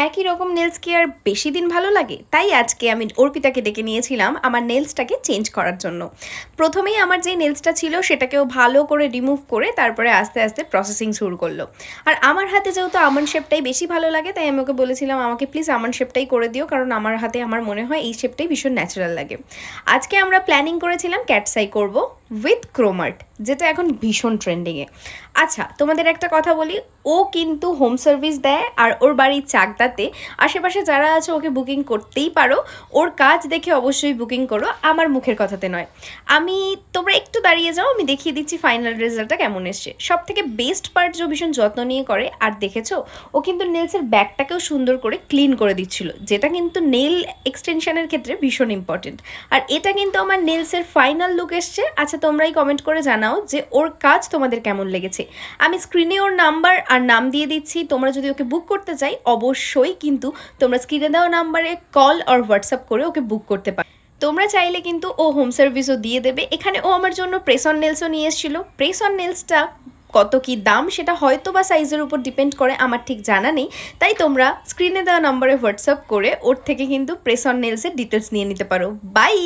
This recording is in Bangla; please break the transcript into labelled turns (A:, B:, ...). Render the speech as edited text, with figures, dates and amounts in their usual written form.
A: একই রকম নেলস কি আর বেশি দিন ভালো লাগে? তাই আজকে আমি অর্পিতাকে ডেকে নিয়েছিলাম আমার নেলসটাকে চেঞ্জ করার জন্য। প্রথমেই আমার যেই নেলসটা ছিল সেটাকেও ভালো করে রিমুভ করে তারপরে আস্তে আস্তে প্রসেসিং শুরু করলো। আর আমার হাতে যেহেতু আমন্ড শেপটাই বেশি ভালো লাগে তাই আমি ওকে বলেছিলাম আমাকে প্লিজ আমন্ড শেপটাই করে দিও, কারণ আমার হাতে আমার মনে হয় এই শেপটাই ভীষণ ন্যাচারাল লাগে। আজকে আমরা প্ল্যানিং করেছিলাম ক্যাটসাই করব উইথ ক্রোমার্ট, যেটা এখন ভীষণ ট্রেন্ডিংয়ে। আচ্ছা, তোমাদের একটা কথা বলি, ও কিন্তু হোম সার্ভিস দেয় আর ওর বাড়ি চাকদাতে। আশেপাশে যারা আছে ওকে বুকিং করতেই পারো, ওর কাজ দেখে অবশ্যই বুকিং করো, আমার মুখের কথাতে নয়। তোমরা একটু দাঁড়িয়ে যাও, আমি দেখিয়ে দিচ্ছি ফাইনাল রেজাল্টটা কেমন এসছে। সব থেকে বেস্ট পার্ট যে ভীষণ যত্ন নিয়ে করে, আর দেখেছো ও কিন্তু নেলসের ব্যাগটাকেও সুন্দর করে ক্লিন করে দিচ্ছিল, যেটা কিন্তু নেল এক্সটেনশনের ক্ষেত্রে ভীষণ ইম্পর্টেন্ট। আর এটা কিন্তু আমার নেলসের ফাইনাল লুক এসছে। আচ্ছা, তোমরাই কমেন্ট করে জানাও যে ওর কাজ তোমাদের কেমন লেগেছে। আমি স্ক্রিনে ওর নাম্বার আর নাম দিয়ে দিচ্ছি, তোমরা যদি ওকে বুক করতে চাই অবশ্যই কিন্তু তোমরা স্ক্রিনে দেওয়া নাম্বারে কল আর হোয়াটসঅ্যাপ করে ওকে বুক করতে পারো। তোমরা চাইলে কিন্তু ও হোম সার্ভিসও দিয়ে দেবে। এখানে ও আমার জন্য প্রেস অন নেলসও নিয়ে এসেছিলো। প্রেস অন নেলসটা কত কি দাম সেটা হয়তো বা সাইজের উপর ডিপেন্ড করে, আমার ঠিক জানা নেই। তাই তোমরা স্ক্রিনে দেওয়া নাম্বারে হোয়াটসঅ্যাপ করে ওর থেকে কিন্তু প্রেস অন নেলসের ডিটেলস নিয়ে নিতে পারো। বাই।